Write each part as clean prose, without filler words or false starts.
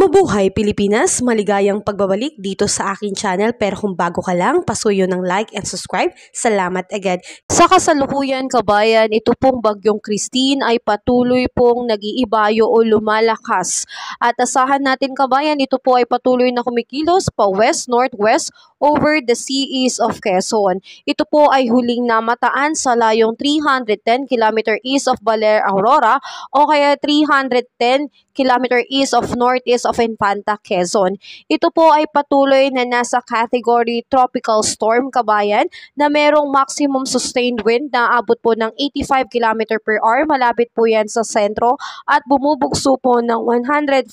Mabuhay Pilipinas! Maligayang pagbabalik dito sa aking channel, pero kung bago ka lang, pasuyo ng like and subscribe. Salamat agad. Sa kasalukuyan kabayan, ito pong bagyong Christine ay patuloy pong nag-iibayo o lumalakas. At asahan natin kabayan, ito po ay patuloy na kumikilos pa west-northwest over the seas of Quezon. Ito po ay huling namataan sa layong 310 km east of Baler, Aurora o kaya 310 km east of northeast of Infanta, Quezon. Ito po ay patuloy na nasa category tropical storm kabayan na merong maximum sustained wind na abot po ng 85 km per hour. Malapit po yan sa sentro at bumubugso po ng 105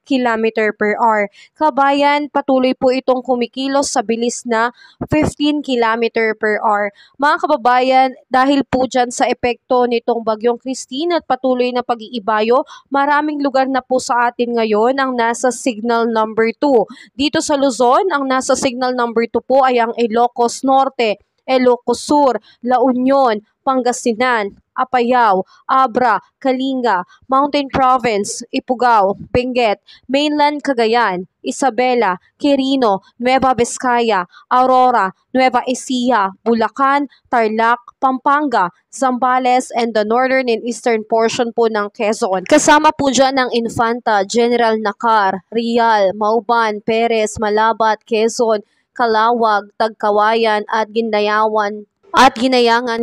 km per hour. Kabayan, patuloy po itong kumikilos sa bilis na 15 km per hour. Mga kababayan, dahil po dyan sa epekto nitong bagyong Christine at patuloy na pag-iibayo, maraming lugar na po sa atin ngayon ang nasa signal number 2. Dito sa Luzon, ang nasa signal number 2 po ay ang Ilocos Norte, Ilocos Sur, La Union, Pangasinan, Apayao, Abra, Kalinga, Mountain Province, Ifugao, Benguet, Mainland Cagayan, Isabela, Quirino, Nueva Vizcaya, Aurora, Nueva Ecija, Bulacan, Tarlac, Pampanga, Zambales, and the northern and eastern portion po ng Quezon. Kasama po dyan ang Infanta, General Nakar, Rial, Mauban, Perez, Malabat, Quezon, Calawag, Tagkawayan at Ginayangan,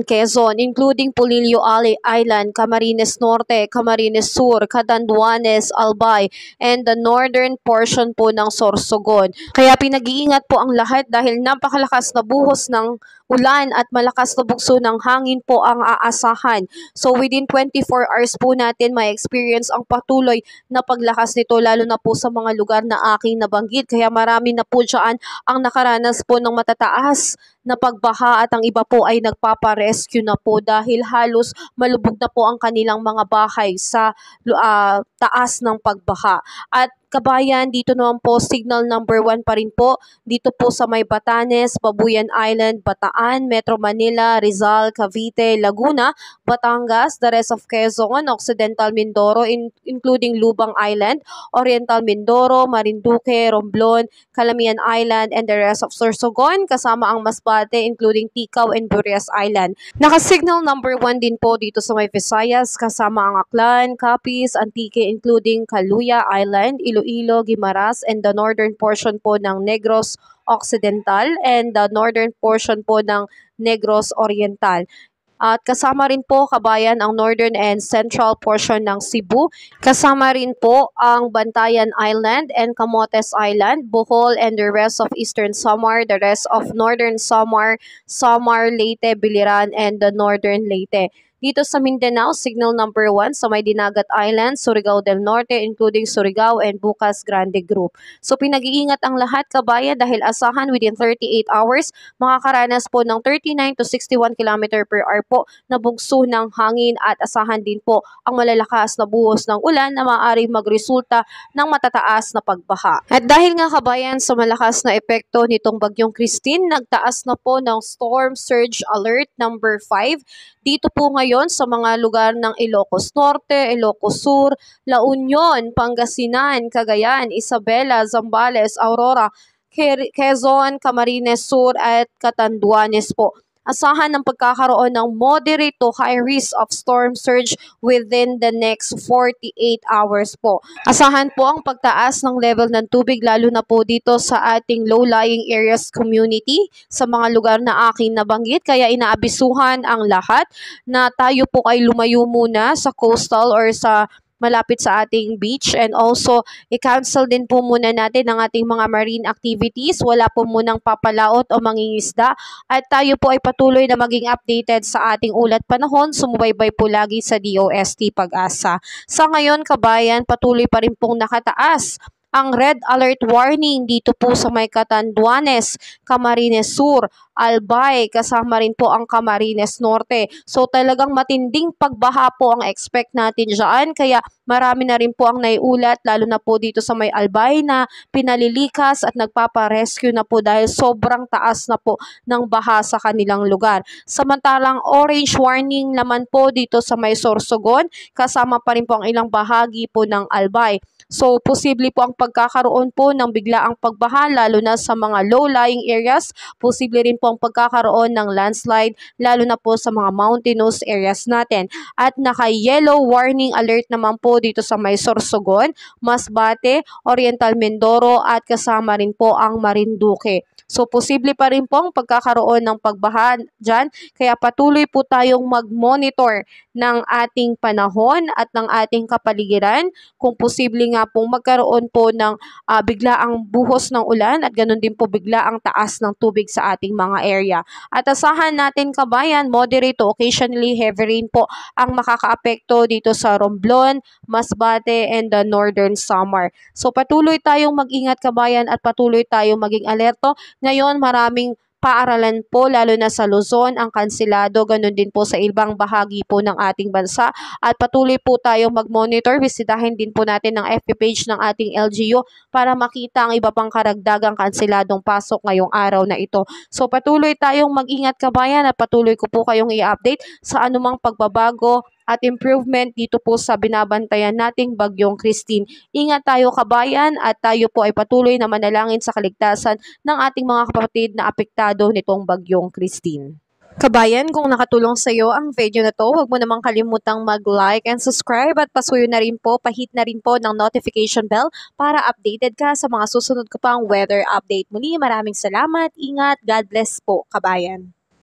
Quezon, including Polillo Island, Camarines Norte, Camarines Sur, Catanduanes, Albay, and the northern portion po ng Sorsogon. Kaya pinag-iingat po ang lahat dahil napakalakas na buhos ng ulan at malakas na bugso ng hangin po ang aasahan. So within 24 hours po natin may experience ang patuloy na paglakas nito, lalo na po sa mga lugar na aking nabanggit. Kaya marami na po dyan ang nakaranas po ng matataas na pagbaha at ang iba po ay nagpaparescue na po dahil halos malubog na po ang kanilang mga bahay sa taas ng pagbaha. At kabayan, dito naman po signal number 1 pa rin po dito po sa may Batanes, Babuyan Island, Bataan, Metro Manila, Rizal, Cavite, Laguna, Batangas, the rest of Quezon, Occidental Mindoro including Lubang Island, Oriental Mindoro, Marinduque, Romblon, Calamian Island, and the rest of Sorsogon, kasama ang Masbate including Ticao and Burias Island. Naka-signal number 1 din po dito sa may Visayas, kasama ang Aklan, Capiz, Antique including Caluya Island, Iloilo, Guimaras, and the northern portion po ng Negros Occidental and the northern portion po ng Negros Oriental. At kasama rin po kabayan ang northern and central portion ng Cebu. Kasama rin po ang Bantayan Island and Camotes Island, Bohol and the rest of eastern Samar, the rest of northern Samar, Leyte, Biliran, and the northern Leyte. Dito sa Mindanao, signal number 1 sa may Dinagat Island, Surigao del Norte, including Surigao and Bucas Grande Group. So pinag-iingat ang lahat kabayan dahil asahan within 38 hours, makakaranas po ng 39 to 61 km per hour po na bugso ng hangin at asahan din po ang malalakas na buhos ng ulan na maaaring magresulta ng matataas na pagbaha. At dahil nga kabayan sa malakas na epekto nitong bagyong Christine, nagtaas na po ng Storm Surge Alert number 5 dito po ngayon sa mga lugar ng Ilocos Norte, Ilocos Sur, La Union, Pangasinan, Cagayan, Isabela, Zambales, Aurora, Quezon, Camarines Sur at Catanduanes po. Asahan ng pagkakaroon ng moderate to high risk of storm surge within the next 48 hours po. Asahan po ang pagtaas ng level ng tubig lalo na po dito sa ating low-lying areas community sa mga lugar na aking nabanggit. Kaya inaabisuhan ang lahat na tayo po ay lumayo muna sa coastal or sa malapit sa ating beach, and also i-cancel din po muna natin ang ating mga marine activities. Wala po munang papalaot o mangingisda at tayo po ay patuloy na maging updated sa ating ulat panahon. Sumubaybay po lagi sa DOST Pag-asa. Sa ngayon kabayan, patuloy pa rin pong nakataas ang red alert warning dito po sa may Catanduanes, Camarines Sur, Albay, kasama rin po ang Camarines Norte. So talagang matinding pagbaha po ang expect natin dyan, kaya marami na rin po ang naiulat, lalo na po dito sa may Albay na pinalilikas at nagpaparescue na po dahil sobrang taas na po ng baha sa kanilang lugar. Samantalang orange warning naman po dito sa may Sorsogon, kasama pa rin po ang ilang bahagi po ng Albay. So, posible po ang pagkakaroon po ng biglaang pagbaha lalo na sa mga low-lying areas. Posible rin po ang pagkakaroon ng landslide lalo na po sa mga mountainous areas natin. At naka-yellow warning alert naman po dito sa may Sorsogon, Masbate, Oriental Mindoro at kasama rin po ang Marinduque. So, posible pa rin po ang pagkakaroon ng pagbaha dyan. Kaya patuloy po tayong mag-monitor ng ating panahon at ng ating kapaligiran. Kung posible nga pong magkaroon po ng biglaang buhos ng ulan at ganun din po biglaang taas ng tubig sa ating mga area. At asahan natin kabayan, moderate to occasionally heavy rain po ang makakaapekto dito sa Romblon, Masbate, and the Northern Samar. So patuloy tayong mag-ingat kabayan at patuloy tayong maging alerto. Ngayon maraming paaralan po lalo na sa Luzon ang kansilado, ganun din po sa ibang bahagi po ng ating bansa at patuloy po tayong mag-monitor. Bisitahin din po natin ang FB page ng ating LGU para makita ang iba pang karagdagang kansiladong pasok ngayong araw na ito. So patuloy tayong mag-ingat kabayan at patuloy ko po kayong i-update sa anumang pagbabago at improvement dito po sa binabantayan nating Bagyong Christine. Ingat tayo kabayan at tayo po ay patuloy na manalangin sa kaligtasan ng ating mga kapatid na apektado nitong Bagyong Christine. Kabayan, kung nakatulong sa iyo ang video na to, huwag mo namang kalimutang mag-like and subscribe at pasuyo na rin po, pahit na rin po ng notification bell para updated ka sa mga susunod ko pang weather update. Muli, maraming salamat, ingat, God bless po kabayan.